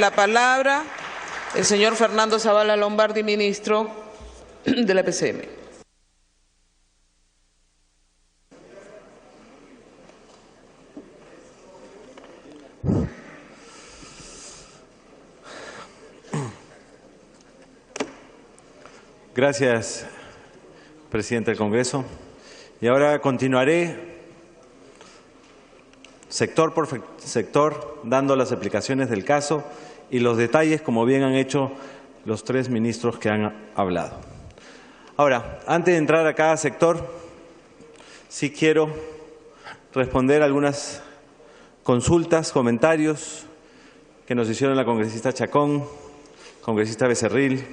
La palabra el señor Fernando Zavala Lombardi, ministro de la PCM. Gracias, presidente del Congreso. Y ahora continuaré sector por sector dando las explicaciones del caso y los detalles, como bien han hecho los tres ministros que han hablado. Ahora, antes de entrar a cada sector, sí quiero responder algunas consultas, comentarios que nos hicieron la congresista Chacón, congresista Becerril,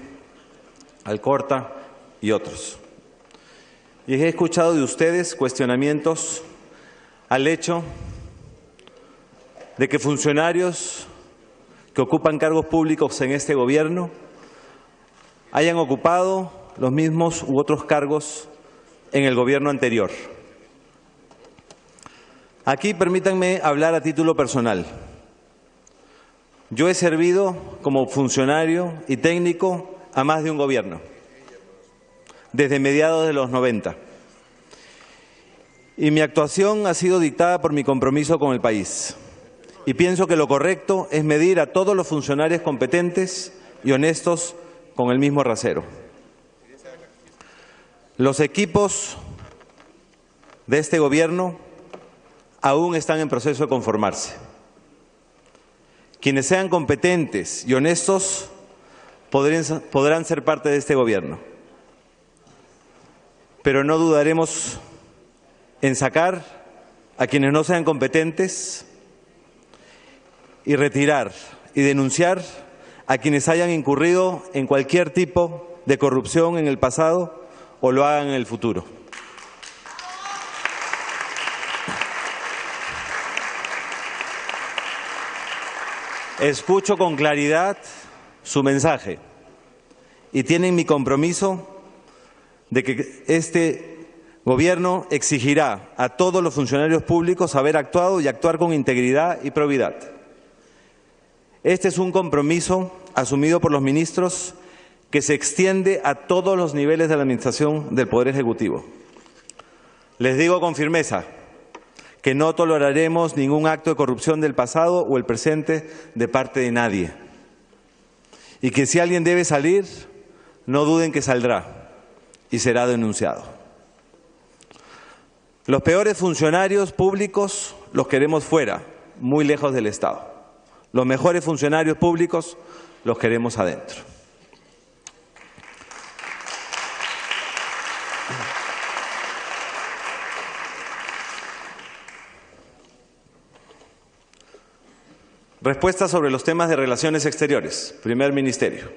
Alcorta y otros. Y he escuchado de ustedes cuestionamientos al hecho de que funcionarios que ocupan cargos públicos en este gobierno hayan ocupado los mismos u otros cargos en el gobierno anterior. Aquí permítanme hablar a título personal. Yo he servido como funcionario y técnico a más de un gobierno, desde mediados de los 90. Y mi actuación ha sido dictada por mi compromiso con el país. Y pienso que lo correcto es medir a todos los funcionarios competentes y honestos con el mismo rasero. Los equipos de este gobierno aún están en proceso de conformarse. Quienes sean competentes y honestos podrán ser parte de este gobierno. Pero no dudaremos en sacar a quienes no sean competentes y retirar y denunciar a quienes hayan incurrido en cualquier tipo de corrupción en el pasado o lo hagan en el futuro. Escucho con claridad su mensaje y tienen mi compromiso de que este gobierno exigirá a todos los funcionarios públicos haber actuado y actuar con integridad y probidad. Este es un compromiso asumido por los ministros que se extiende a todos los niveles de la Administración del Poder Ejecutivo. Les digo con firmeza que no toleraremos ningún acto de corrupción del pasado o el presente de parte de nadie. Y que si alguien debe salir, no duden que saldrá y será denunciado. Los peores funcionarios públicos los queremos fuera, muy lejos del Estado. Los mejores funcionarios públicos los queremos adentro. Respuesta sobre los temas de relaciones exteriores. Primer Ministerio.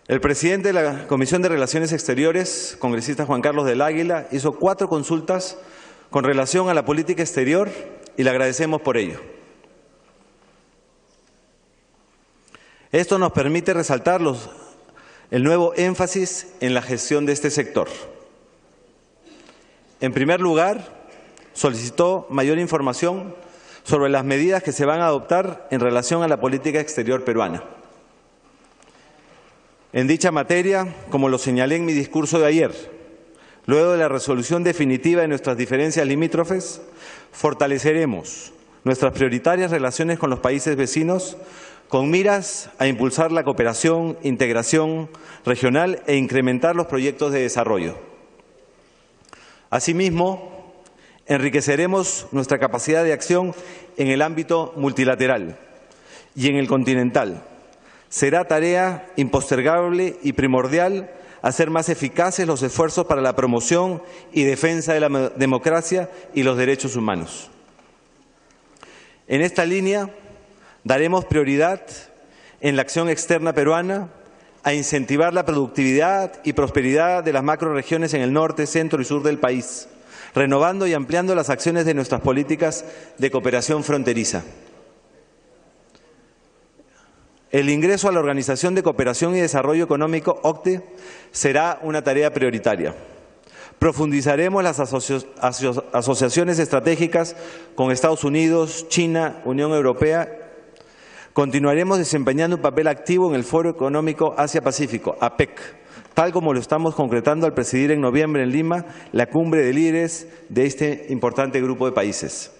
El presidente de la Comisión de Relaciones Exteriores, congresista Juan Carlos del Águila, hizo 4 consultas con relación a la política exterior y le agradecemos por ello. Esto nos permite resaltar el nuevo énfasis en la gestión de este sector. En primer lugar, solicitó mayor información sobre las medidas que se van a adoptar en relación a la política exterior peruana. En dicha materia, como lo señalé en mi discurso de ayer, luego de la resolución definitiva de nuestras diferencias limítrofes, fortaleceremos nuestras prioritarias relaciones con los países vecinos con miras a impulsar la cooperación, integración regional e incrementar los proyectos de desarrollo. Asimismo, enriqueceremos nuestra capacidad de acción en el ámbito multilateral y en el continental. Será tarea impostergable y primordial hacer más eficaces los esfuerzos para la promoción y defensa de la democracia y los derechos humanos. En esta línea, daremos prioridad en la acción externa peruana a incentivar la productividad y prosperidad de las macrorregiones en el norte, centro y sur del país, renovando y ampliando las acciones de nuestras políticas de cooperación fronteriza. El ingreso a la Organización de Cooperación y Desarrollo Económico, OCDE, será una tarea prioritaria. Profundizaremos las asociaciones estratégicas con Estados Unidos, China, Unión Europea, Continuaremos desempeñando un papel activo en el Foro Económico Asia-Pacífico, APEC, tal como lo estamos concretando al presidir en noviembre en Lima la cumbre de líderes de este importante grupo de países.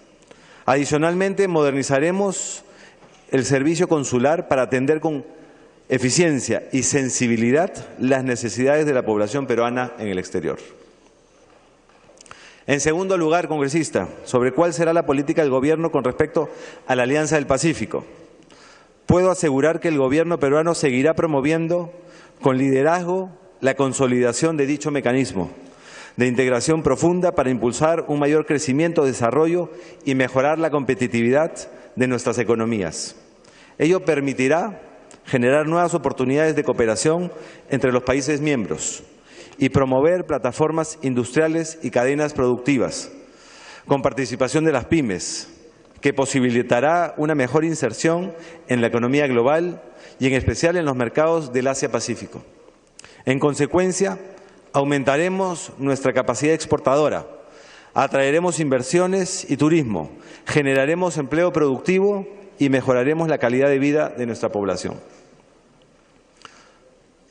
Adicionalmente, modernizaremos el servicio consular para atender con eficiencia y sensibilidad las necesidades de la población peruana en el exterior. En segundo lugar, congresista, sobre cuál será la política del Gobierno con respecto a la Alianza del Pacífico. Puedo asegurar que el Gobierno peruano seguirá promoviendo con liderazgo la consolidación de dicho mecanismo de integración profunda para impulsar un mayor crecimiento, desarrollo y mejorar la competitividad de nuestras economías. Ello permitirá generar nuevas oportunidades de cooperación entre los países miembros y promover plataformas industriales y cadenas productivas con participación de las pymes, que posibilitará una mejor inserción en la economía global y en especial en los mercados del Asia-Pacífico. En consecuencia, aumentaremos nuestra capacidad exportadora, atraeremos inversiones y turismo, generaremos empleo productivo y mejoraremos la calidad de vida de nuestra población.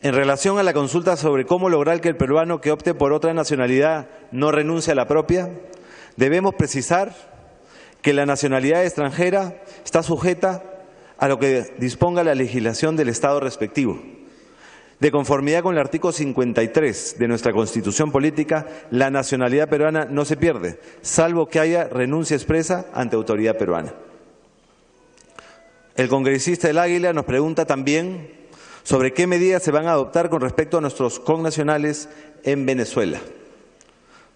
En relación a la consulta sobre cómo lograr que el peruano que opte por otra nacionalidad no renuncie a la propia, debemos precisar que la nacionalidad extranjera está sujeta a lo que disponga la legislación del Estado respectivo. De conformidad con el artículo 53 de nuestra Constitución Política, la nacionalidad peruana no se pierde, salvo que haya renuncia expresa ante autoridad peruana. El congresista del Águila nos pregunta también sobre qué medidas se van a adoptar con respecto a nuestros connacionales en Venezuela.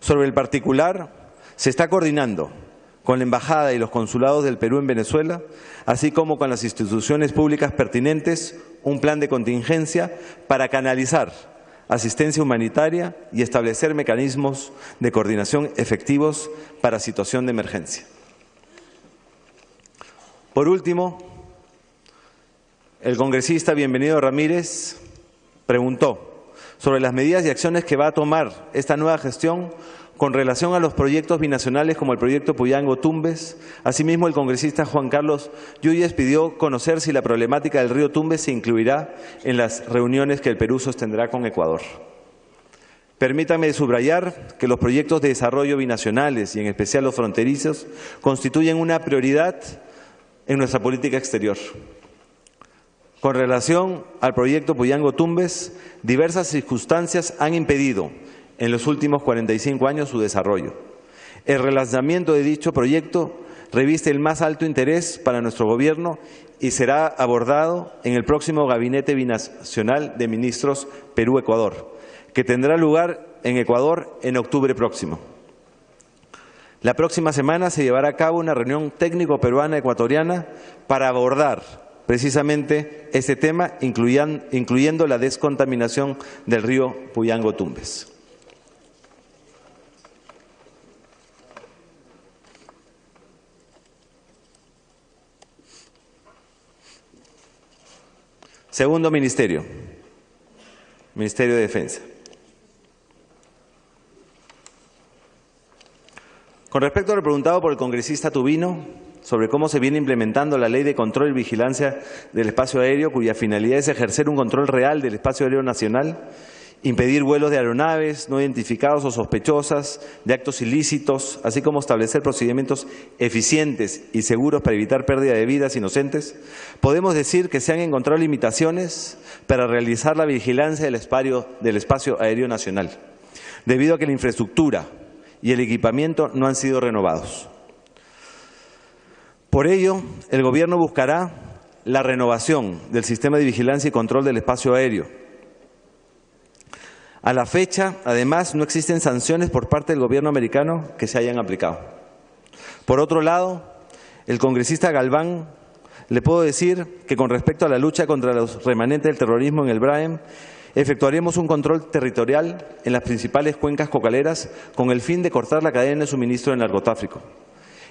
Sobre el particular, se está coordinando con la Embajada y los consulados del Perú en Venezuela, así como con las instituciones públicas pertinentes, un plan de contingencia para canalizar asistencia humanitaria y establecer mecanismos de coordinación efectivos para situación de emergencia. Por último, el congresista Bienvenido Ramírez preguntó sobre las medidas y acciones que va a tomar esta nueva gestión con relación a los proyectos binacionales como el proyecto Puyango-Tumbes. Asimismo, el congresista Juan Carlos Yuyes pidió conocer si la problemática del río Tumbes se incluirá en las reuniones que el Perú sostendrá con Ecuador. Permítame subrayar que los proyectos de desarrollo binacionales y en especial los fronterizos constituyen una prioridad en nuestra política exterior. Con relación al proyecto Puyango-Tumbes, diversas circunstancias han impedido en los últimos 45 años su desarrollo. El relanzamiento de dicho proyecto reviste el más alto interés para nuestro Gobierno y será abordado en el próximo Gabinete Binacional de Ministros Perú-Ecuador, que tendrá lugar en Ecuador en octubre próximo. La próxima semana se llevará a cabo una reunión técnico-peruana-ecuatoriana para abordar precisamente este tema, incluyendo la descontaminación del río Puyango-Tumbes. Segundo ministerio, Ministerio de Defensa. Con respecto a lo preguntado por el congresista Tubino sobre cómo se viene implementando la Ley de Control y Vigilancia del Espacio Aéreo, cuya finalidad es ejercer un control real del espacio aéreo nacional, impedir vuelos de aeronaves no identificados o sospechosas de actos ilícitos, así como establecer procedimientos eficientes y seguros para evitar pérdida de vidas inocentes, podemos decir que se han encontrado limitaciones para realizar la vigilancia del espacio aéreo nacional, debido a que la infraestructura y el equipamiento no han sido renovados. Por ello, el Gobierno buscará la renovación del sistema de vigilancia y control del espacio aéreo. A la fecha, además, no existen sanciones por parte del Gobierno americano que se hayan aplicado. Por otro lado, el congresista Galván, le puedo decir que con respecto a la lucha contra los remanentes del terrorismo en el BRAEM, efectuaremos un control territorial en las principales cuencas cocaleras con el fin de cortar la cadena de suministro del narcotráfico.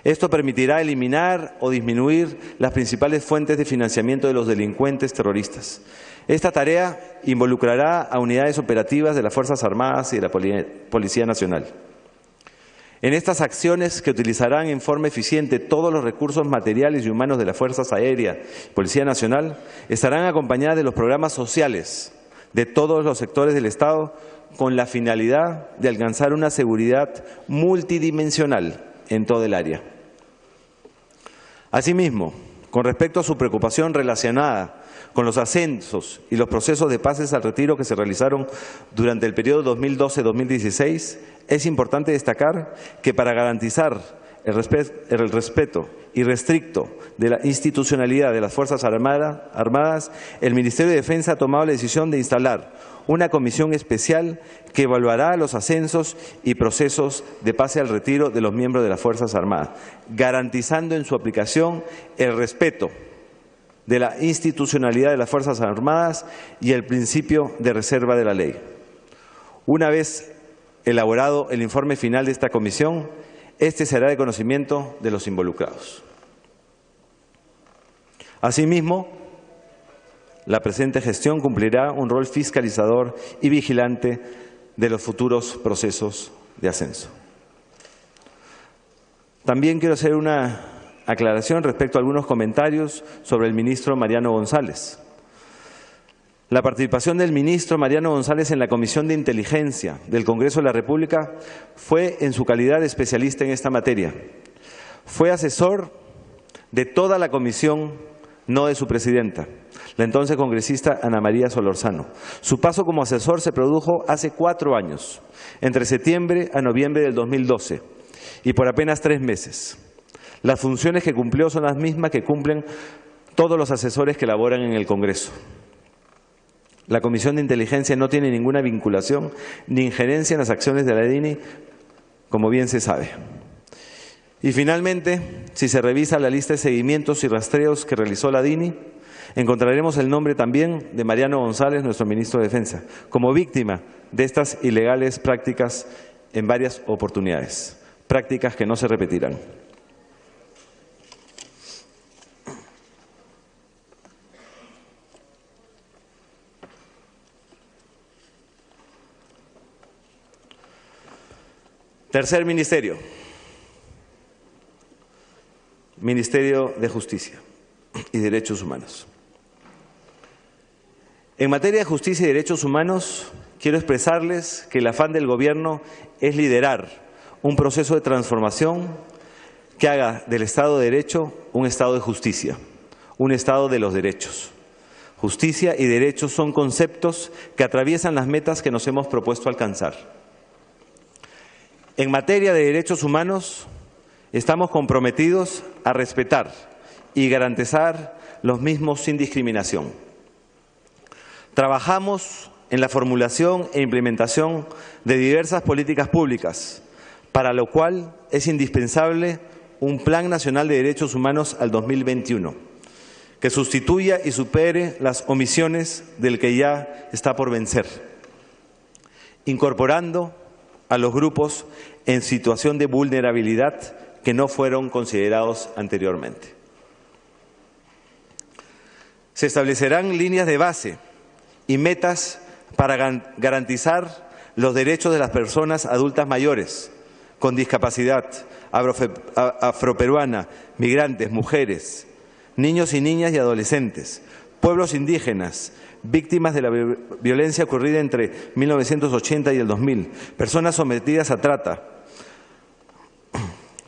Esto permitirá eliminar o disminuir las principales fuentes de financiamiento de los delincuentes terroristas. Esta tarea involucrará a unidades operativas de las Fuerzas Armadas y de la Policía Nacional. En estas acciones, que utilizarán en forma eficiente todos los recursos materiales y humanos de las Fuerzas Aéreas y Policía Nacional, estarán acompañadas de los programas sociales de todos los sectores del Estado, con la finalidad de alcanzar una seguridad multidimensional en todo el área. Asimismo, con respecto a su preocupación relacionada con los ascensos y los procesos de pases al retiro que se realizaron durante el periodo 2012-2016, es importante destacar que para garantizar el respeto irrestricto de la institucionalidad de las Fuerzas Armadas, el Ministerio de Defensa ha tomado la decisión de instalar una comisión especial que evaluará los ascensos y procesos de pase al retiro de los miembros de las Fuerzas Armadas, garantizando en su aplicación el respeto de la institucionalidad de las Fuerzas Armadas y el principio de reserva de la ley. Una vez elaborado el informe final de esta comisión, este será de conocimiento de los involucrados. Asimismo, la presente gestión cumplirá un rol fiscalizador y vigilante de los futuros procesos de ascenso. También quiero hacer una aclaración respecto a algunos comentarios sobre el ministro Mariano González. La participación del ministro Mariano González en la Comisión de Inteligencia del Congreso de la República fue en su calidad de especialista en esta materia. Fue asesor de toda la comisión, no de su presidenta, la entonces congresista Ana María Solorzano. Su paso como asesor se produjo hace 4 años, entre septiembre a noviembre del 2012, y por apenas 3 meses. Las funciones que cumplió son las mismas que cumplen todos los asesores que laboran en el Congreso. La Comisión de Inteligencia no tiene ninguna vinculación ni injerencia en las acciones de la DINI, como bien se sabe. Y finalmente, si se revisa la lista de seguimientos y rastreos que realizó la DINI, encontraremos el nombre también de Mariano González, nuestro ministro de Defensa, como víctima de estas ilegales prácticas en varias oportunidades, prácticas que no se repetirán. Tercer ministerio, Ministerio de Justicia y Derechos Humanos. En materia de justicia y derechos humanos, quiero expresarles que el afán del Gobierno es liderar un proceso de transformación que haga del Estado de Derecho un Estado de justicia, un Estado de los derechos. Justicia y derechos son conceptos que atraviesan las metas que nos hemos propuesto alcanzar. En materia de derechos humanos, estamos comprometidos a respetar y garantizar los mismos sin discriminación. Trabajamos en la formulación e implementación de diversas políticas públicas, para lo cual es indispensable un Plan Nacional de Derechos Humanos al 2021, que sustituya y supere las omisiones del que ya está por vencer, incorporando a los grupos en situación de vulnerabilidad que no fueron considerados anteriormente. Se establecerán líneas de base y metas para garantizar los derechos de las personas adultas mayores, con discapacidad, afroperuana, migrantes, mujeres, niños y niñas y adolescentes, pueblos indígenas, víctimas de la violencia ocurrida entre 1980 y el 2000, personas sometidas a trata,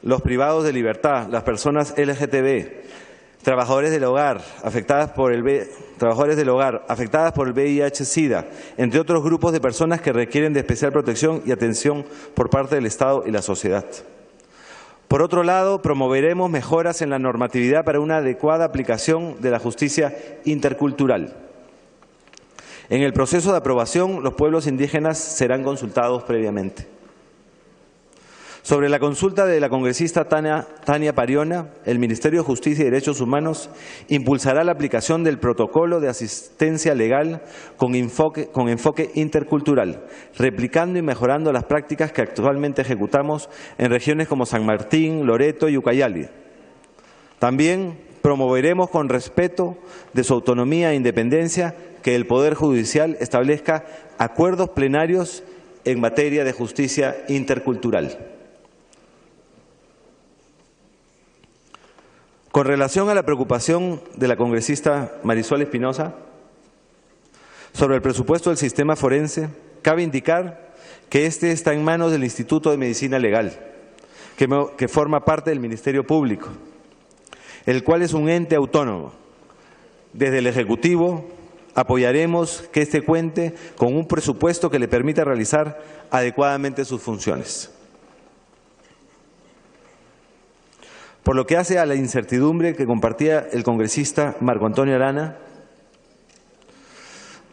los privados de libertad, las personas LGTB, trabajadores del hogar afectadas por el VIH-Sida, entre otros grupos de personas que requieren de especial protección y atención por parte del Estado y la sociedad. Por otro lado, promoveremos mejoras en la normatividad para una adecuada aplicación de la justicia intercultural. En el proceso de aprobación, los pueblos indígenas serán consultados previamente. Sobre la consulta de la congresista Tania Pariona, el Ministerio de Justicia y Derechos Humanos impulsará la aplicación del protocolo de asistencia legal con enfoque intercultural, replicando y mejorando las prácticas que actualmente ejecutamos en regiones como San Martín, Loreto y Ucayali. También promoveremos con respeto de su autonomía e independencia que el Poder Judicial establezca acuerdos plenarios en materia de justicia intercultural. Con relación a la preocupación de la congresista Marisol Espinosa sobre el presupuesto del sistema forense, cabe indicar que este está en manos del Instituto de Medicina Legal, que forma parte del Ministerio Público, el cual es un ente autónomo. Desde el Ejecutivo apoyaremos que éste cuente con un presupuesto que le permita realizar adecuadamente sus funciones. Por lo que hace a la incertidumbre que compartía el congresista Marco Antonio Arana,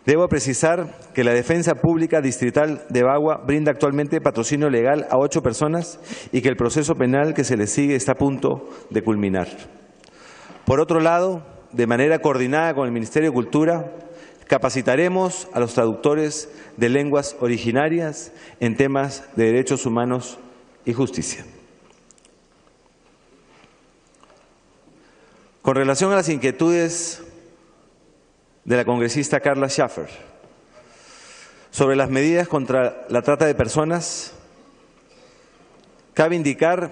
debo precisar que la Defensa Pública Distrital de Bagua brinda actualmente patrocinio legal a 8 personas y que el proceso penal que se le sigue está a punto de culminar. Por otro lado, de manera coordinada con el Ministerio de Cultura, capacitaremos a los traductores de lenguas originarias en temas de derechos humanos y justicia. Con relación a las inquietudes de la congresista Carla Schaffer sobre las medidas contra la trata de personas, cabe indicar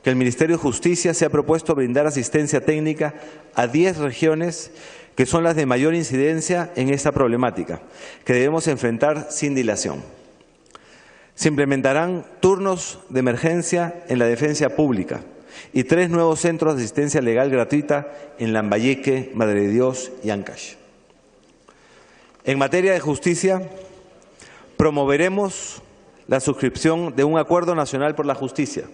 que el Ministerio de Justicia se ha propuesto brindar asistencia técnica a 10 regiones que son las de mayor incidencia en esta problemática, que debemos enfrentar sin dilación. Se implementarán turnos de emergencia en la defensa pública y 3 nuevos centros de asistencia legal gratuita en Lambayeque, Madre de Dios y Ancash. En materia de justicia, promoveremos la suscripción de un acuerdo nacional por la justicia.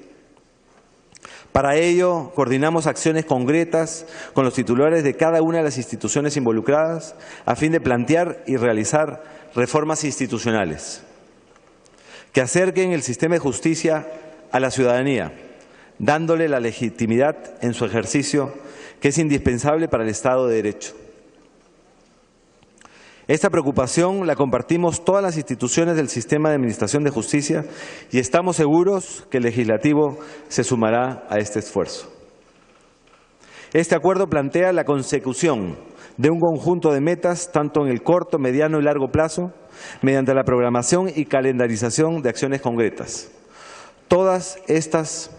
Para ello, coordinamos acciones concretas con los titulares de cada una de las instituciones involucradas a fin de plantear y realizar reformas institucionales que acerquen el sistema de justicia a la ciudadanía, dándole la legitimidad en su ejercicio que es indispensable para el Estado de Derecho. Esta preocupación la compartimos todas las instituciones del sistema de administración de justicia y estamos seguros que el Legislativo se sumará a este esfuerzo. Este acuerdo plantea la consecución de un conjunto de metas, tanto en el corto, mediano y largo plazo, mediante la programación y calendarización de acciones concretas. Todas estas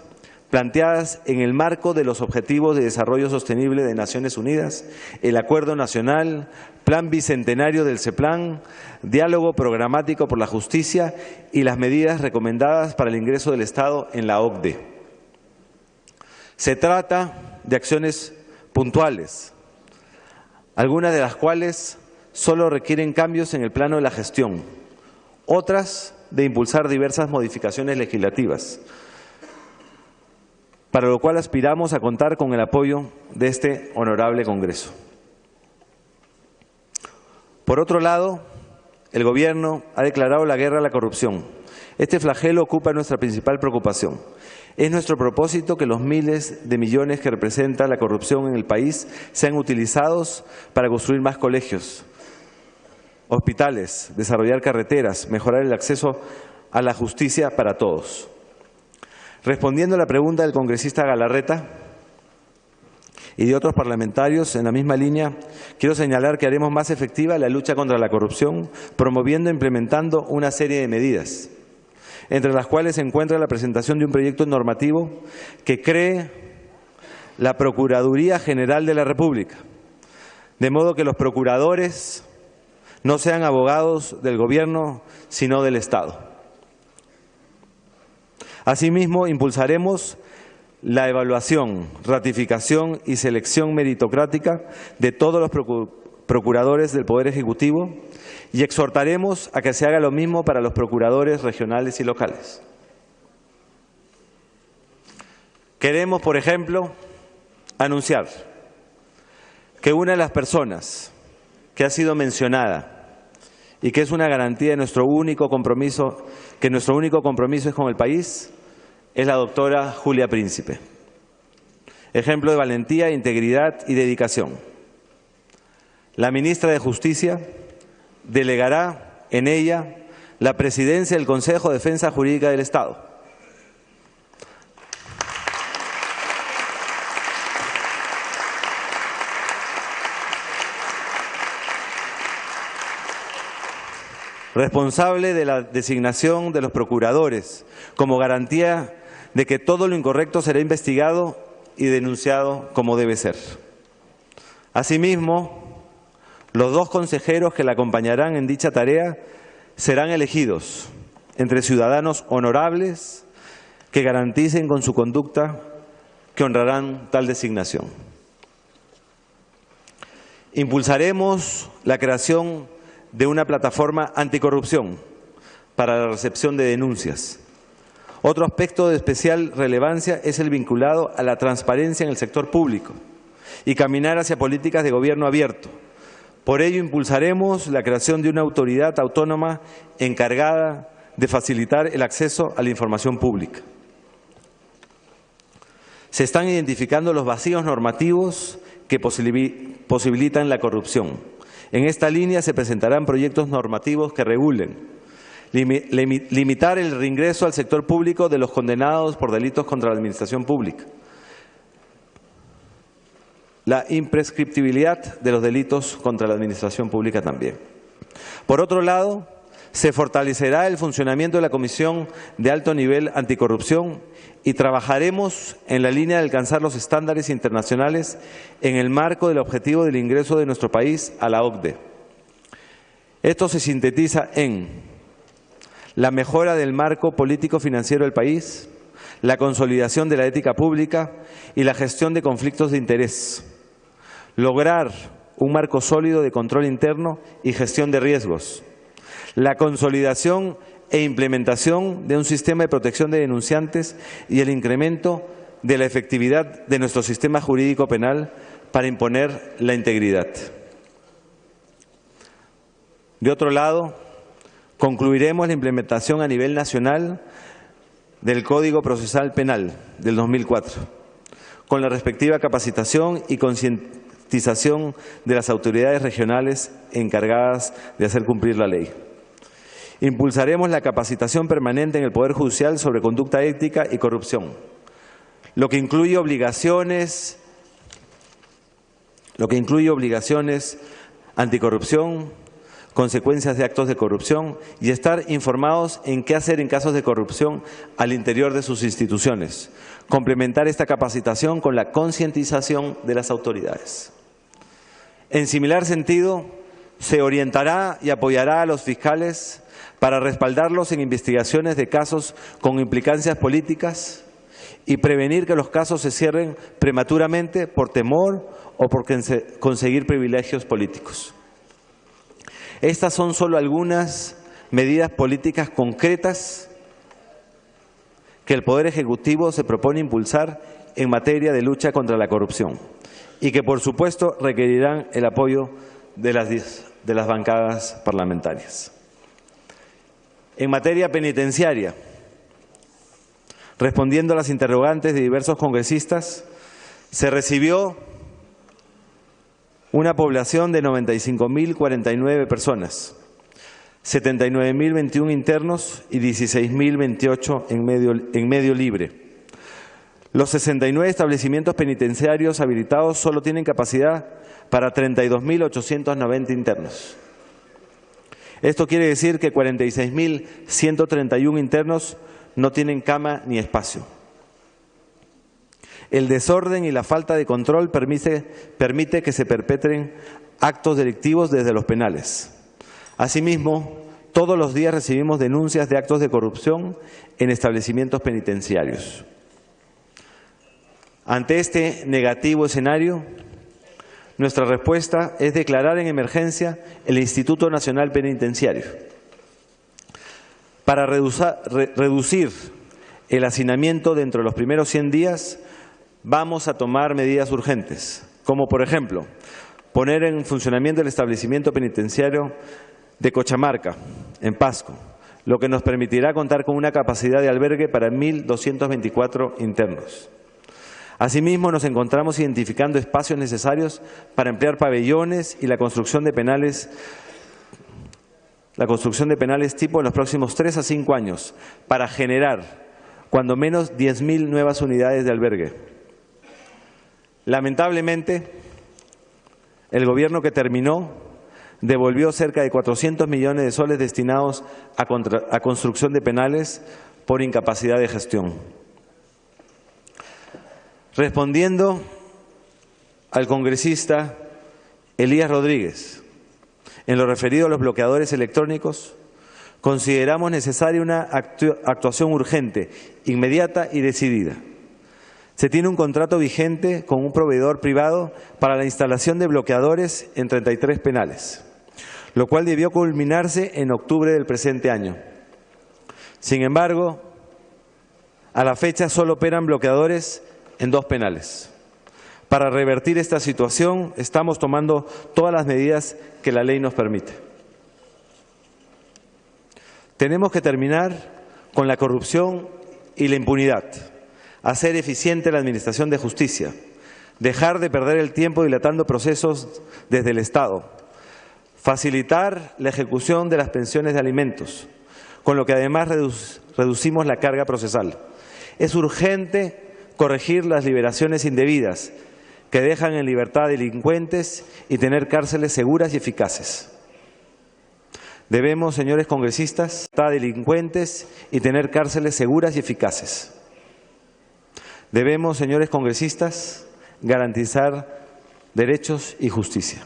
planteadas en el marco de los Objetivos de Desarrollo Sostenible de Naciones Unidas, el Acuerdo Nacional, Plan Bicentenario del CEPLAN, Diálogo Programático por la Justicia y las medidas recomendadas para el ingreso del Estado en la OCDE. Se trata de acciones puntuales, algunas de las cuales solo requieren cambios en el plano de la gestión, otras de impulsar diversas modificaciones legislativas, para lo cual aspiramos a contar con el apoyo de este honorable Congreso. Por otro lado, el Gobierno ha declarado la guerra a la corrupción. Este flagelo ocupa nuestra principal preocupación. Es nuestro propósito que los miles de millones que representa la corrupción en el país sean utilizados para construir más colegios, hospitales, desarrollar carreteras, mejorar el acceso a la justicia para todos. Respondiendo a la pregunta del congresista Galarreta y de otros parlamentarios en la misma línea, quiero señalar que haremos más efectiva la lucha contra la corrupción, promoviendo e implementando una serie de medidas, entre las cuales se encuentra la presentación de un proyecto normativo que cree la Procuraduría General de la República, de modo que los procuradores no sean abogados del Gobierno, sino del Estado. Asimismo, impulsaremos la evaluación, ratificación y selección meritocrática de todos los procuradores del Poder Ejecutivo y exhortaremos a que se haga lo mismo para los procuradores regionales y locales. Queremos, por ejemplo, anunciar que una de las personas que ha sido mencionada y que es una garantía de nuestro único compromiso, que nuestro único compromiso es con el país, es la doctora Julia Príncipe. Ejemplo de valentía, integridad y dedicación. La ministra de Justicia delegará en ella la presidencia del Consejo de Defensa Jurídica del Estado. Responsable de la designación de los procuradores, como garantía de que todo lo incorrecto será investigado y denunciado como debe ser. Asimismo, los 2 consejeros que la acompañarán en dicha tarea serán elegidos entre ciudadanos honorables que garanticen con su conducta que honrarán tal designación. Impulsaremos la creación de una plataforma anticorrupción para la recepción de denuncias. Otro aspecto de especial relevancia es el vinculado a la transparencia en el sector público y caminar hacia políticas de gobierno abierto. Por ello, impulsaremos la creación de una autoridad autónoma encargada de facilitar el acceso a la información pública. Se están identificando los vacíos normativos que posibilitan la corrupción. En esta línea se presentarán proyectos normativos que regulen limitar el reingreso al sector público de los condenados por delitos contra la administración pública, la imprescriptibilidad de los delitos contra la administración pública también. Por otro lado, se fortalecerá el funcionamiento de la Comisión de Alto Nivel Anticorrupción y trabajaremos en la línea de alcanzar los estándares internacionales en el marco del objetivo del ingreso de nuestro país a la OCDE. Esto se sintetiza en la mejora del marco político-financiero del país, la consolidación de la ética pública y la gestión de conflictos de interés, lograr un marco sólido de control interno y gestión de riesgos, la consolidación e implementación de un sistema de protección de denunciantes y el incremento de la efectividad de nuestro sistema jurídico penal para imponer la integridad. De otro lado, concluiremos la implementación a nivel nacional del Código Procesal Penal del 2004, con la respectiva capacitación y concientización de las autoridades regionales encargadas de hacer cumplir la ley. Impulsaremos la capacitación permanente en el Poder Judicial sobre conducta ética y corrupción, lo que incluye obligaciones anticorrupción, consecuencias de actos de corrupción y estar informados en qué hacer en casos de corrupción al interior de sus instituciones. Complementar esta capacitación con la concientización de las autoridades. En similar sentido, se orientará y apoyará a los fiscales para respaldarlos en investigaciones de casos con implicancias políticas y prevenir que los casos se cierren prematuramente por temor o por conseguir privilegios políticos. Estas son solo algunas medidas políticas concretas que el Poder Ejecutivo se propone impulsar en materia de lucha contra la corrupción y que, por supuesto, requerirán el apoyo de las bancadas parlamentarias. En materia penitenciaria, respondiendo a las interrogantes de diversos congresistas, se recibió una población de 95.049 personas, 79.021 internos y 16.028 en medio libre. Los 69 establecimientos penitenciarios habilitados solo tienen capacidad para 32.890 internos. Esto quiere decir que 46.131 internos no tienen cama ni espacio. El desorden y la falta de control permite que se perpetren actos delictivos desde los penales. Asimismo, todos los días recibimos denuncias de actos de corrupción en establecimientos penitenciarios. Ante este negativo escenario, nuestra respuesta es declarar en emergencia el Instituto Nacional Penitenciario. Para reducir el hacinamiento dentro de los primeros 100 días, vamos a tomar medidas urgentes, como por ejemplo, poner en funcionamiento el establecimiento penitenciario de Cochamarca, en Pasco, lo que nos permitirá contar con una capacidad de albergue para 1.224 internos. Asimismo, nos encontramos identificando espacios necesarios para emplear pabellones y la construcción de penales tipo en los próximos 3 a 5 años, para generar cuando menos 10.000 nuevas unidades de albergue. Lamentablemente, el gobierno que terminó devolvió cerca de 400 millones de soles destinados a construcción de penales por incapacidad de gestión. Respondiendo al congresista Elías Rodríguez, en lo referido a los bloqueadores electrónicos, consideramos necesaria una actuación urgente, inmediata y decidida. Se tiene un contrato vigente con un proveedor privado para la instalación de bloqueadores en 33 penales, lo cual debió culminarse en octubre del presente año. Sin embargo, a la fecha solo operan bloqueadores en 2 penales. Para revertir esta situación, estamos tomando todas las medidas que la ley nos permite. Tenemos que terminar con la corrupción y la impunidad, hacer eficiente la administración de justicia, dejar de perder el tiempo dilatando procesos desde el Estado, facilitar la ejecución de las pensiones de alimentos, con lo que además reducimos la carga procesal. Es urgente corregir las liberaciones indebidas que dejan en libertad a delincuentes y tener cárceles seguras y eficaces. Debemos, señores congresistas, a delincuentes y tener cárceles seguras y eficaces. Debemos, señores congresistas, garantizar derechos y justicia.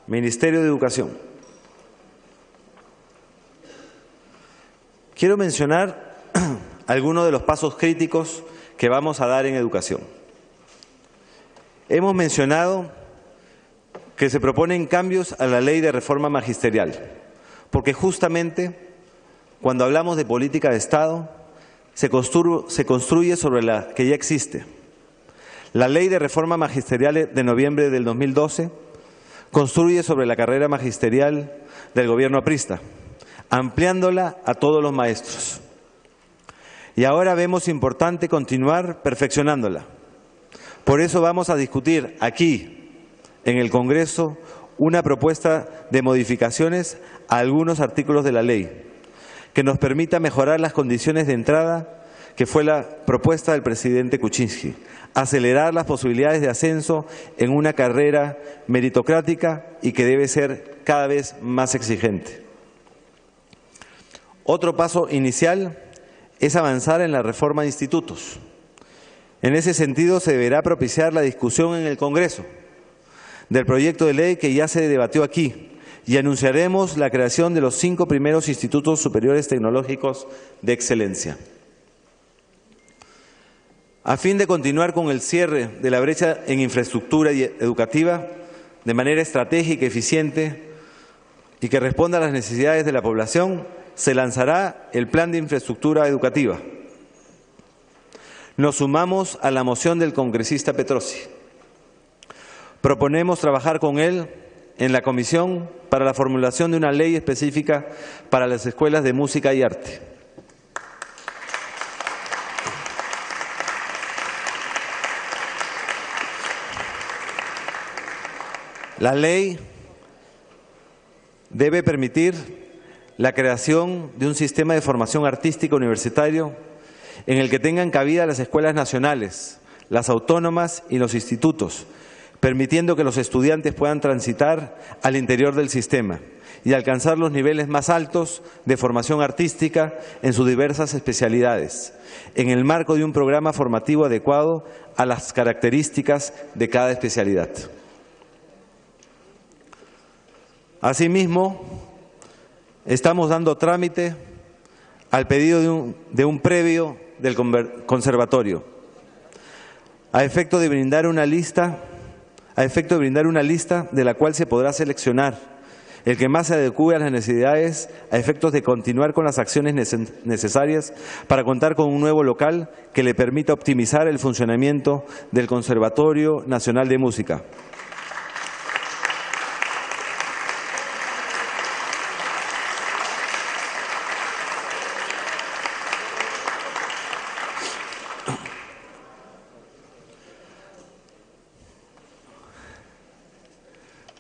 Ministerio de Educación. Quiero mencionar algunos de los pasos críticos que vamos a dar en educación. Hemos mencionado que se proponen cambios a la ley de reforma magisterial, porque justamente cuando hablamos de política de Estado se construye sobre la que ya existe. La ley de reforma magisterial de noviembre del 2012 construye sobre la carrera magisterial del gobierno aprista, ampliándola a todos los maestros. Y ahora vemos importante continuar perfeccionándola. Por eso vamos a discutir aquí, en el Congreso, una propuesta de modificaciones a algunos artículos de la ley, que nos permita mejorar las condiciones de entrada, que fue la propuesta del presidente Kuczynski, acelerar las posibilidades de ascenso en una carrera meritocrática y que debe ser cada vez más exigente. Otro paso inicial es avanzar en la reforma de institutos. En ese sentido, se deberá propiciar la discusión en el Congreso del proyecto de ley que ya se debatió aquí y anunciaremos la creación de los 5 primeros institutos superiores tecnológicos de excelencia. A fin de continuar con el cierre de la brecha en infraestructura educativa de manera estratégica y eficiente y que responda a las necesidades de la población, se lanzará el Plan de Infraestructura Educativa. Nos sumamos a la moción del congresista Petrosi. Proponemos trabajar con él en la comisión para la formulación de una ley específica para las escuelas de música y arte. La ley debe permitir la creación de un sistema de formación artística universitario en el que tengan cabida las escuelas nacionales, las autónomas y los institutos, permitiendo que los estudiantes puedan transitar al interior del sistema y alcanzar los niveles más altos de formación artística en sus diversas especialidades, en el marco de un programa formativo adecuado a las características de cada especialidad. Asimismo, estamos dando trámite al pedido de un previo del conservatorio, a efecto de brindar una lista de la cual se podrá seleccionar el que más se adecue a las necesidades a efectos de continuar con las acciones necesarias para contar con un nuevo local que le permita optimizar el funcionamiento del Conservatorio Nacional de Música.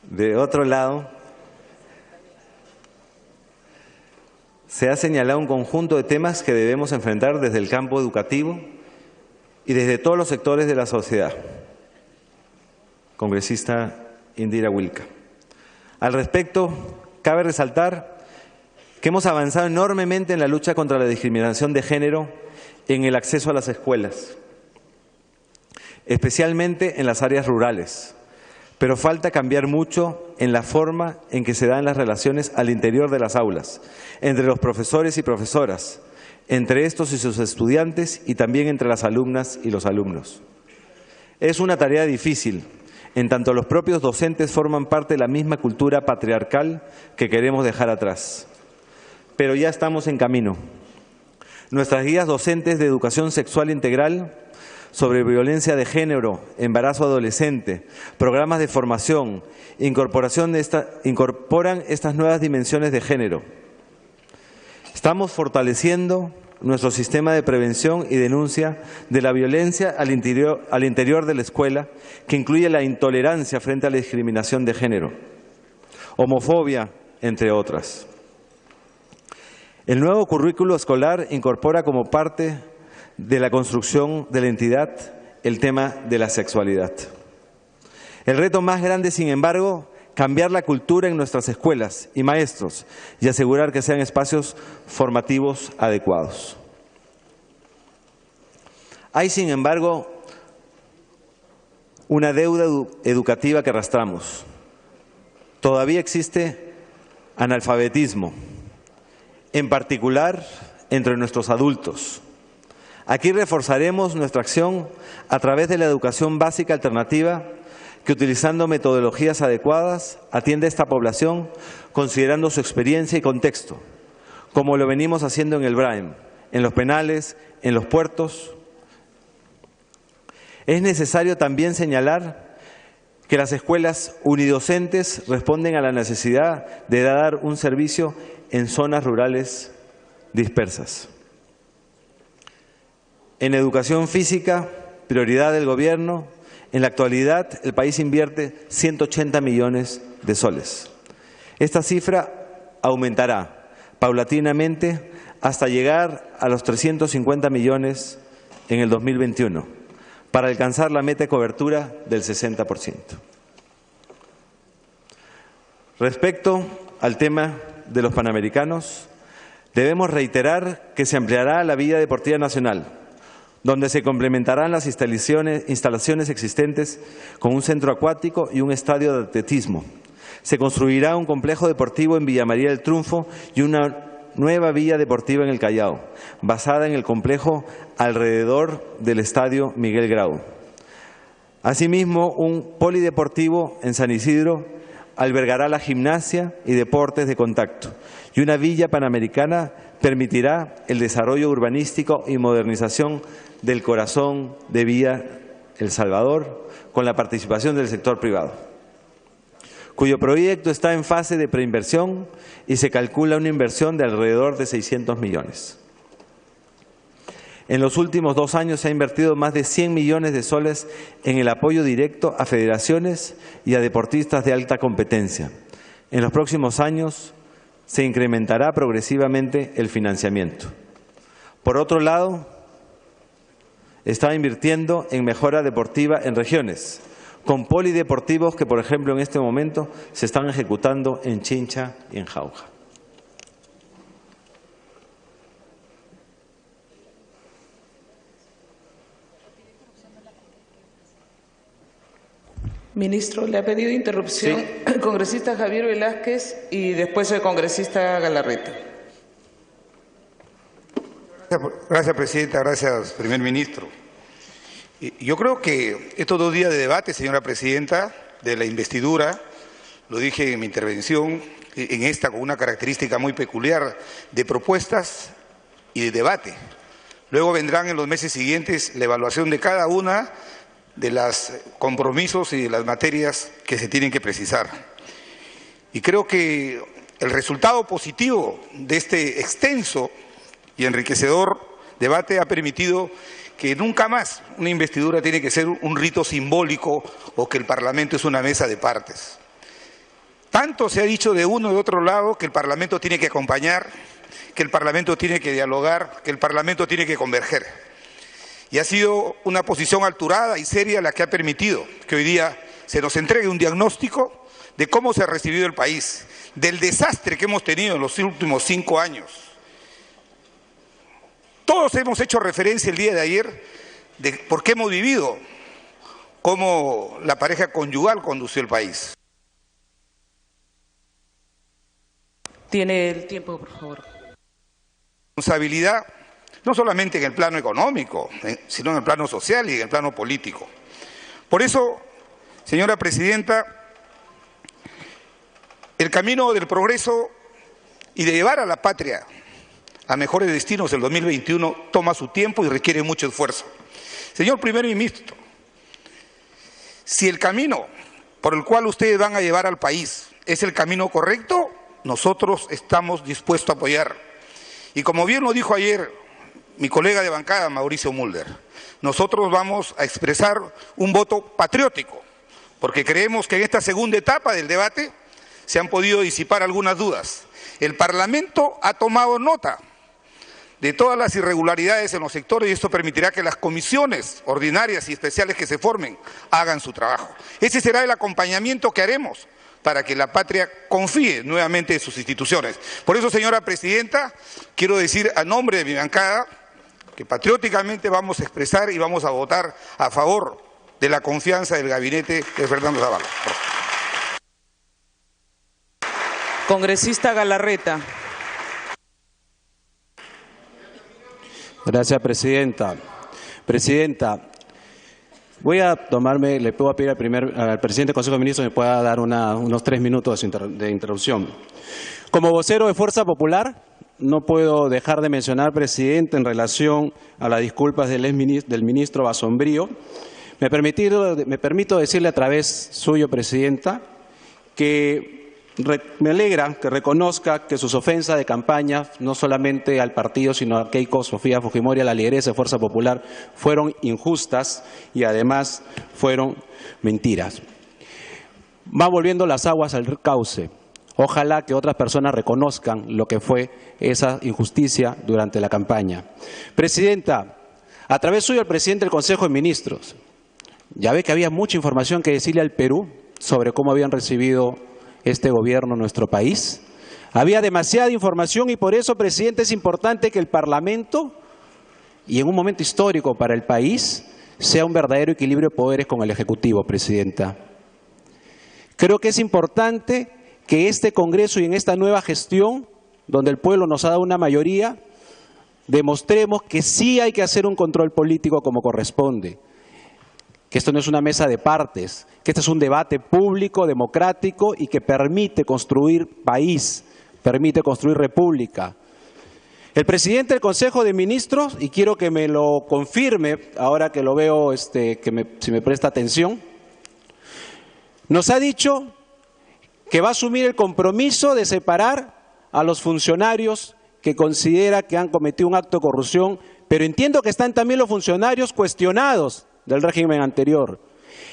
De otro lado, se ha señalado un conjunto de temas que debemos enfrentar desde el campo educativo y desde todos los sectores de la sociedad. Congresista Indira Wilca. Al respecto, cabe resaltar que hemos avanzado enormemente en la lucha contra la discriminación de género en el acceso a las escuelas, especialmente en las áreas rurales. Pero falta cambiar mucho en la forma en que se dan las relaciones al interior de las aulas, entre los profesores y profesoras, entre estos y sus estudiantes y también entre las alumnas y los alumnos. Es una tarea difícil, en tanto los propios docentes forman parte de la misma cultura patriarcal que queremos dejar atrás. Pero ya estamos en camino. Nuestras guías docentes de educación sexual integral sobre violencia de género, embarazo adolescente, programas de formación, incorporan estas nuevas dimensiones de género. Estamos fortaleciendo nuestro sistema de prevención y denuncia de la violencia al interior de la escuela, que incluye la intolerancia frente a la discriminación de género, homofobia, entre otras. El nuevo currículo escolar incorpora como parte de la construcción de la entidad el tema de la sexualidad. El reto más grande, sin embargo, cambiar la cultura en nuestras escuelas y maestros y asegurar que sean espacios formativos adecuados. Hay, sin embargo, una deuda educativa que arrastramos. Todavía existe analfabetismo, en particular entre nuestros adultos. Aquí reforzaremos nuestra acción a través de la educación básica alternativa que, utilizando metodologías adecuadas, atiende a esta población considerando su experiencia y contexto, como lo venimos haciendo en el BRAEM, en los penales, en los puertos. Es necesario también señalar que las escuelas unidocentes responden a la necesidad de dar un servicio en zonas rurales dispersas. En educación física, prioridad del Gobierno, en la actualidad el país invierte 180 millones de soles. Esta cifra aumentará paulatinamente hasta llegar a los 350 millones en el 2021, para alcanzar la meta de cobertura del 60%. Respecto al tema de los Panamericanos, debemos reiterar que se ampliará la Villa Deportiva Nacional, donde se complementarán las instalaciones existentes con un centro acuático y un estadio de atletismo. Se construirá un complejo deportivo en Villa María del Triunfo y una nueva villa deportiva en el Callao, basada en el complejo alrededor del estadio Miguel Grau. Asimismo, un polideportivo en San Isidro albergará la gimnasia y deportes de contacto, y una villa panamericana permitirá el desarrollo urbanístico y modernización del corazón de Villa El Salvador, con la participación del sector privado, cuyo proyecto está en fase de preinversión y se calcula una inversión de alrededor de 600 millones. En los últimos 2 años se ha invertido más de 100 millones de soles en el apoyo directo a federaciones y a deportistas de alta competencia. En los próximos años se incrementará progresivamente el financiamiento. Por otro lado, está invirtiendo en mejora deportiva en regiones, con polideportivos que, por ejemplo, en este momento se están ejecutando en Chincha y en Jauja. Ministro, le ha pedido interrupción el congresista Javier Velázquez y después el congresista Galarreta. Gracias, presidenta. Gracias, primer ministro. Yo creo que estos 2 días de debate, señora presidenta, de la investidura, lo dije en mi intervención, en esta con una característica muy peculiar de propuestas y de debate. Luego vendrán en los meses siguientes la evaluación de cada una de los compromisos y de las materias que se tienen que precisar. Y creo que el resultado positivo de este extenso y enriquecedor debate ha permitido que nunca más una investidura tiene que ser un rito simbólico o que el Parlamento es una mesa de partes. Tanto se ha dicho de uno y de otro lado que el Parlamento tiene que acompañar que el Parlamento tiene que dialogar, que el Parlamento tiene que converger. Y ha sido una posición alturada y seria la que ha permitido que hoy día se nos entregue un diagnóstico de cómo se ha recibido el país, del desastre que hemos tenido en los últimos 5 años. Todos hemos hecho referencia el día de ayer de por qué hemos vivido, cómo la pareja conyugal condució el país. Tiene el tiempo, por favor. Responsabilidad, no solamente en el plano económico, sino en el plano social y en el plano político. Por eso, señora presidenta, el camino del progreso y de llevar a la patria a mejores destinos el 2021 toma su tiempo y requiere mucho esfuerzo. Señor primer ministro, si el camino por el cual ustedes van a llevar al país es el camino correcto, nosotros estamos dispuestos a apoyar. Y como bien lo dijo ayer mi colega de bancada, Mauricio Mulder, nosotros vamos a expresar un voto patriótico, porque creemos que en esta segunda etapa del debate se han podido disipar algunas dudas. El Parlamento ha tomado nota de todas las irregularidades en los sectores y esto permitirá que las comisiones ordinarias y especiales que se formen hagan su trabajo. Ese será el acompañamiento que haremos para que la patria confíe nuevamente en sus instituciones. Por eso, señora presidenta, quiero decir a nombre de mi bancada que patrióticamente vamos a expresar y vamos a votar a favor de la confianza del gabinete de Fernando Zavala. Congresista Galarreta. Gracias, presidenta. Presidenta, voy a tomarme, le puedo pedir al presidente del Consejo de Ministros que me pueda dar unos 3 minutos de interrupción. Como vocero de Fuerza Popular, no puedo dejar de mencionar, presidente, en relación a las disculpas del ministro Basombrío. Me permito decirle a través suyo, presidenta, que me alegra que reconozca que sus ofensas de campaña, no solamente al partido, sino a Keiko Sofía Fujimori, a la lideresa de Fuerza Popular, fueron injustas y además fueron mentiras. Va volviendo las aguas al cauce. Ojalá que otras personas reconozcan lo que fue esa injusticia durante la campaña. Presidenta, a través suyo al presidente del Consejo de Ministros, ya ve que había mucha información que decirle al Perú sobre cómo habían recibido este gobierno en nuestro país. Había demasiada información y por eso, presidente, es importante que el Parlamento, y en un momento histórico para el país, sea un verdadero equilibrio de poderes con el Ejecutivo, presidenta. Creo que es importante que este Congreso y en esta nueva gestión, donde el pueblo nos ha dado una mayoría, demostremos que sí hay que hacer un control político como corresponde, que esto no es una mesa de partes, que este es un debate público, democrático y que permite construir país, permite construir república. El presidente del Consejo de Ministros, y quiero que me lo confirme ahora que lo veo, si me presta atención, nos ha dicho que va a asumir el compromiso de separar a los funcionarios que considera que han cometido un acto de corrupción, pero entiendo que están también los funcionarios cuestionados del régimen anterior.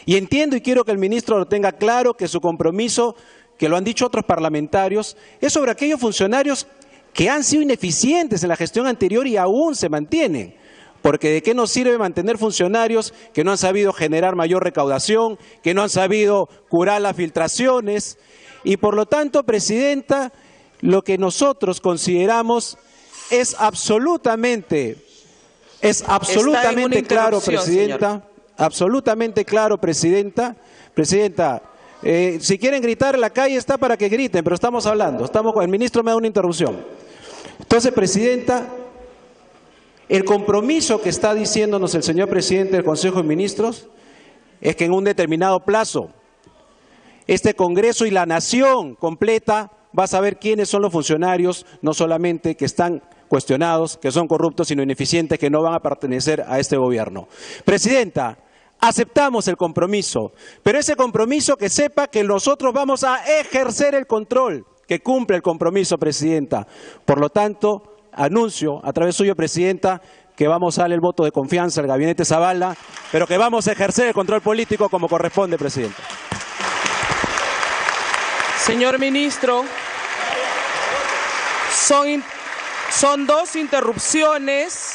Y entiendo y quiero que el ministro lo tenga claro que su compromiso, que lo han dicho otros parlamentarios, es sobre aquellos funcionarios que han sido ineficientes en la gestión anterior y aún se mantienen. Porque ¿de qué nos sirve mantener funcionarios que no han sabido generar mayor recaudación, que no han sabido curar las filtraciones? Y por lo tanto, presidenta, lo que nosotros consideramos es absolutamente claro, presidenta. Señor. Absolutamente claro, presidenta. Presidenta, si quieren gritar en la calle está para que griten, pero estamos hablando. El ministro me da una interrupción. Entonces, presidenta, el compromiso que está diciéndonos el señor presidente del Consejo de Ministros es que en un determinado plazo este Congreso y la nación completa va a saber quiénes son los funcionarios, no solamente que están cuestionados, que son corruptos, sino ineficientes, que no van a pertenecer a este gobierno. Presidenta, aceptamos el compromiso, pero ese compromiso que sepa que nosotros vamos a ejercer el control, que cumple el compromiso, presidenta. Por lo tanto, anuncio a través suyo, presidenta, que vamos a darle el voto de confianza al gabinete Zavala, pero que vamos a ejercer el control político como corresponde, presidenta. Señor ministro, Son dos interrupciones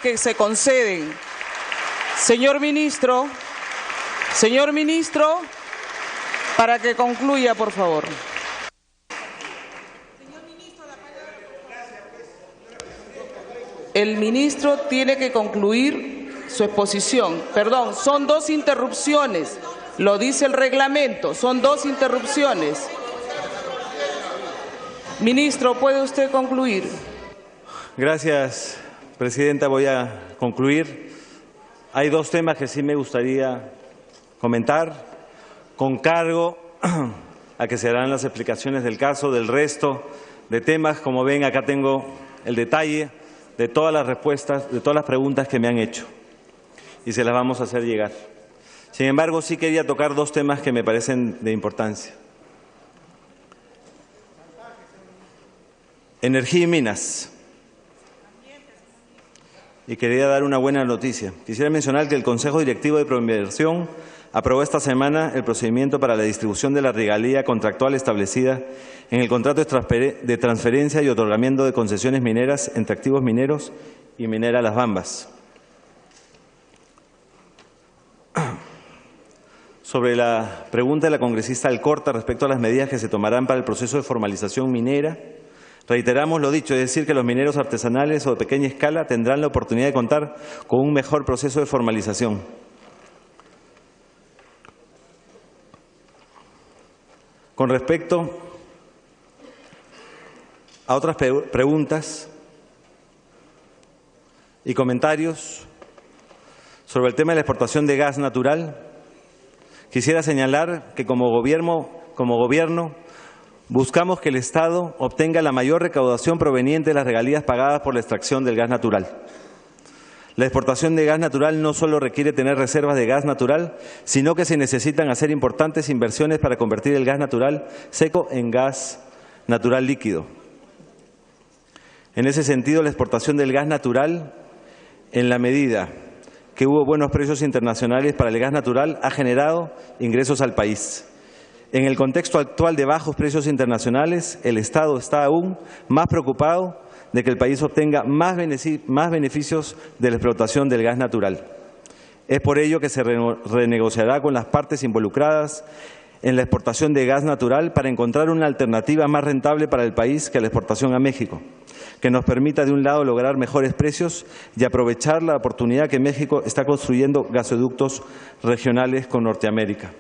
que se conceden. Señor ministro, para que concluya, por favor. El ministro tiene que concluir su exposición. Perdón, son dos interrupciones. Lo dice el reglamento, son dos interrupciones. Ministro, ¿puede usted concluir? Gracias, presidenta. Voy a concluir. Hay dos temas que sí me gustaría comentar, con cargo a que se darán las explicaciones del caso. Del resto de temas, como ven, acá tengo el detalle de todas las respuestas, de todas las preguntas que me han hecho, y se las vamos a hacer llegar. Sin embargo, sí quería tocar dos temas que me parecen de importancia. Energía y minas. Y quería dar una buena noticia. Quisiera mencionar que el Consejo Directivo de Proinversión aprobó esta semana el procedimiento para la distribución de la regalía contractual establecida en el contrato de transferencia y otorgamiento de concesiones mineras entre Activos Mineros y Minera Las Bambas. Sobre la pregunta de la congresista Alcorta respecto a las medidas que se tomarán para el proceso de formalización minera, reiteramos lo dicho, es decir, que los mineros artesanales o de pequeña escala tendrán la oportunidad de contar con un mejor proceso de formalización. Con respecto a otras preguntas y comentarios sobre el tema de la exportación de gas natural, quisiera señalar que como gobierno buscamos que el Estado obtenga la mayor recaudación proveniente de las regalías pagadas por la extracción del gas natural. La exportación de gas natural no solo requiere tener reservas de gas natural, sino que se necesitan hacer importantes inversiones para convertir el gas natural seco en gas natural líquido. En ese sentido, la exportación del gas natural, en la medida que hubo buenos precios internacionales para el gas natural, ha generado ingresos al país. En el contexto actual de bajos precios internacionales, el Estado está aún más preocupado de que el país obtenga más beneficios de la explotación del gas natural. Es por ello que se renegociará con las partes involucradas en la exportación de gas natural para encontrar una alternativa más rentable para el país que la exportación a México, que nos permita, de un lado, lograr mejores precios y aprovechar la oportunidad que México está construyendo gasoductos regionales con Norteamérica.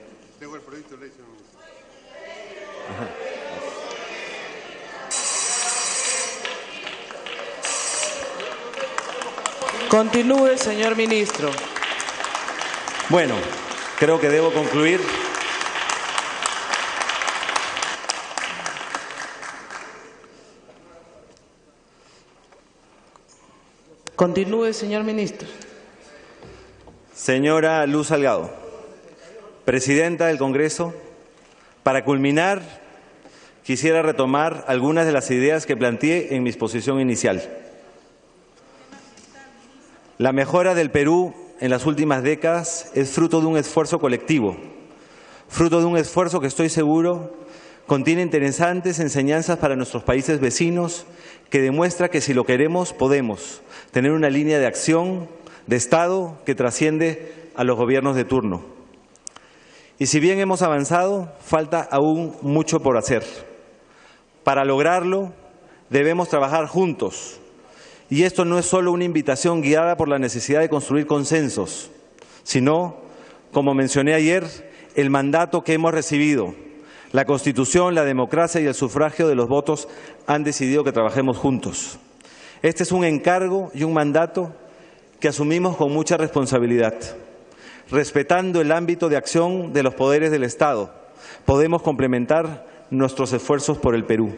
Continúe, señor ministro. Bueno, creo que debo concluir. Continúe, señor ministro. Señora Luz Salgado, presidenta del Congreso, para culminar, quisiera retomar algunas de las ideas que planteé en mi exposición inicial. La mejora del Perú en las últimas décadas es fruto de un esfuerzo colectivo, fruto de un esfuerzo que estoy seguro contiene interesantes enseñanzas para nuestros países vecinos, que demuestra que si lo queremos, podemos tener una línea de acción de Estado que trasciende a los gobiernos de turno. Y si bien hemos avanzado, falta aún mucho por hacer. Para lograrlo, debemos trabajar juntos. Y esto no es solo una invitación guiada por la necesidad de construir consensos, sino, como mencioné ayer, el mandato que hemos recibido. La Constitución, la democracia y el sufragio de los votos han decidido que trabajemos juntos. Este es un encargo y un mandato que asumimos con mucha responsabilidad. Respetando el ámbito de acción de los poderes del Estado, podemos complementar nuestros esfuerzos por el Perú.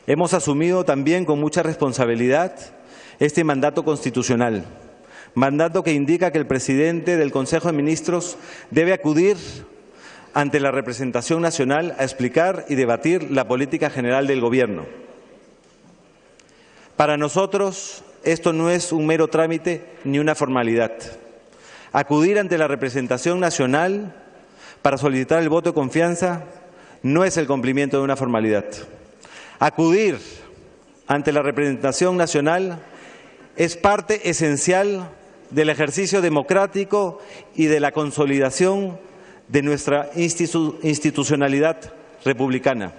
Hemos asumido también con mucha responsabilidad este mandato constitucional, mandato que indica que el presidente del Consejo de Ministros debe acudir ante la representación nacional a explicar y debatir la política general del Gobierno. Para nosotros, esto no es un mero trámite ni una formalidad. Acudir ante la representación nacional para solicitar el voto de confianza no es el cumplimiento de una formalidad. Acudir ante la representación nacional es parte esencial del ejercicio democrático y de la consolidación de nuestra institucionalidad republicana.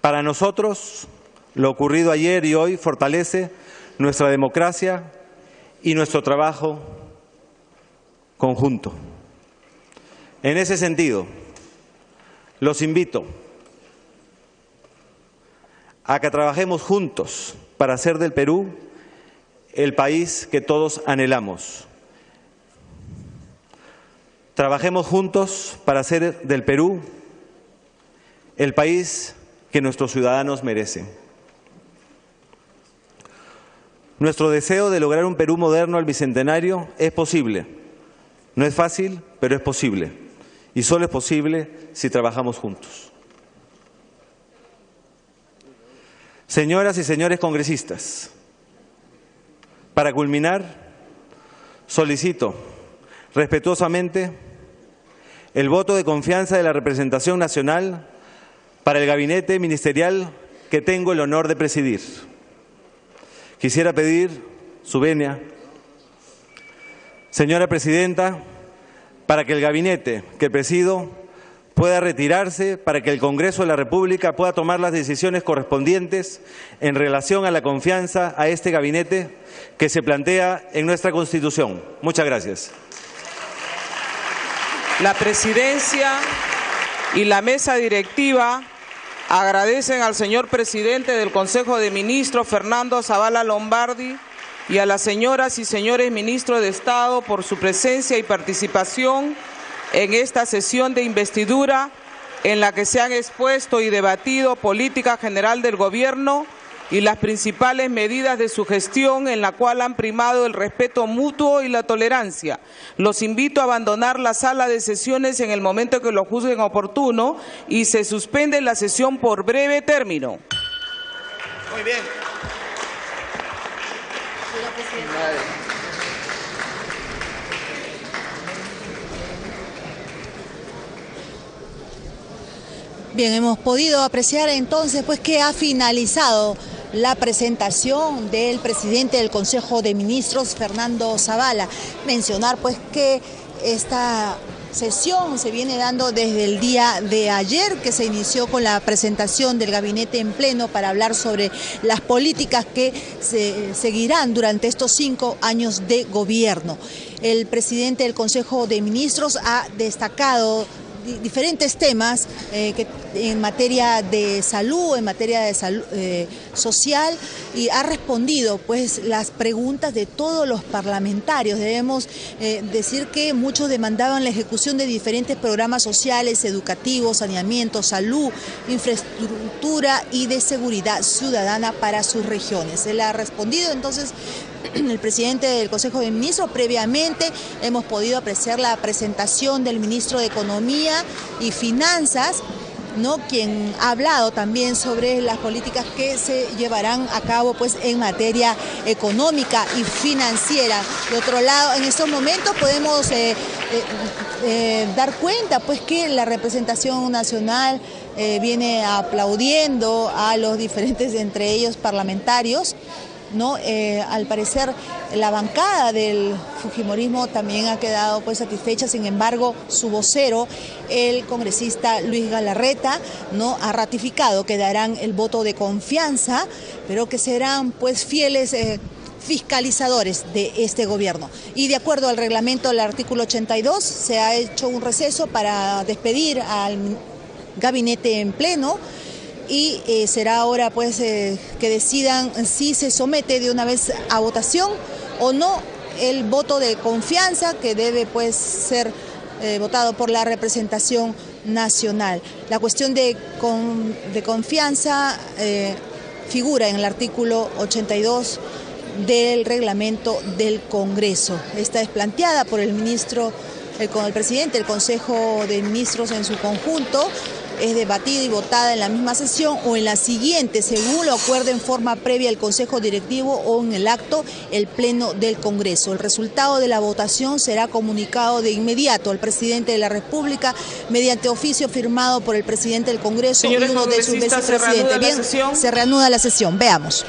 Para nosotros, lo ocurrido ayer y hoy fortalece nuestra democracia y nuestro trabajo conjunto. En ese sentido, los invito a que trabajemos juntos para hacer del Perú el país que todos anhelamos. Trabajemos juntos para hacer del Perú el país que nuestros ciudadanos merecen. Nuestro deseo de lograr un Perú moderno al Bicentenario es posible. No es fácil, pero es posible. Y solo es posible si trabajamos juntos. Señoras y señores congresistas, para culminar, solicito respetuosamente el voto de confianza de la representación nacional para el gabinete ministerial que tengo el honor de presidir. Quisiera pedir su venia, señora presidenta, para que el gabinete que presido pueda retirarse, para que el Congreso de la República pueda tomar las decisiones correspondientes en relación a la confianza a este gabinete que se plantea en nuestra Constitución. Muchas gracias. La Presidencia y la Mesa Directiva agradecen al señor Presidente del Consejo de Ministros, Fernando Zavala Lombardi, y a las señoras y señores Ministros de Estado por su presencia y participación en esta sesión de investidura en la que se han expuesto y debatido política general del Gobierno y las principales medidas de su gestión, en la cual han primado el respeto mutuo y la tolerancia. Los invito a abandonar la sala de sesiones en el momento que lo juzguen oportuno y se suspende la sesión por breve término. Muy bien. Bien, hemos podido apreciar entonces pues que ha finalizado la presentación del presidente del Consejo de Ministros, Fernando Zavala. Mencionar pues que esta sesión se viene dando desde el día de ayer, que se inició con la presentación del gabinete en pleno para hablar sobre las políticas que se seguirán durante estos 5 años de gobierno. El presidente del Consejo de Ministros ha destacado diferentes temas que en materia de salud, social, y ha respondido pues las preguntas de todos los parlamentarios. Debemos decir que muchos demandaban la ejecución de diferentes programas sociales, educativos, saneamiento, salud, infraestructura y de seguridad ciudadana para sus regiones. Él ha respondido entonces. El presidente del Consejo de Ministros. Previamente hemos podido apreciar la presentación del ministro de Economía y Finanzas, ¿no?, quien ha hablado también sobre las políticas que se llevarán a cabo pues en materia económica y financiera. De otro lado, en estos momentos podemos dar cuenta pues que la representación nacional viene aplaudiendo a los diferentes, entre ellos parlamentarios, ¿no? Al parecer la bancada del fujimorismo también ha quedado pues satisfecha. Sin embargo, su vocero, el congresista Luis Galarreta, ¿no?, ha ratificado que darán el voto de confianza, pero que serán pues fieles fiscalizadores de este gobierno. Y de acuerdo al reglamento del artículo 82, se ha hecho un receso para despedir al gabinete en pleno. Y será ahora pues que decidan si se somete de una vez a votación o no el voto de confianza, que debe pues ser votado por la representación nacional. La cuestión de confianza figura en el artículo 82 del reglamento del Congreso. Esta es planteada por el presidente del Consejo de Ministros en su conjunto, es debatida y votada en la misma sesión o en la siguiente, según lo acuerde en forma previa el Consejo Directivo o en el acto el Pleno del Congreso. El resultado de la votación será comunicado de inmediato al presidente de la República mediante oficio firmado por el presidente del Congreso y uno de sus vicepresidentes. Bien, se reanuda la sesión. Veamos.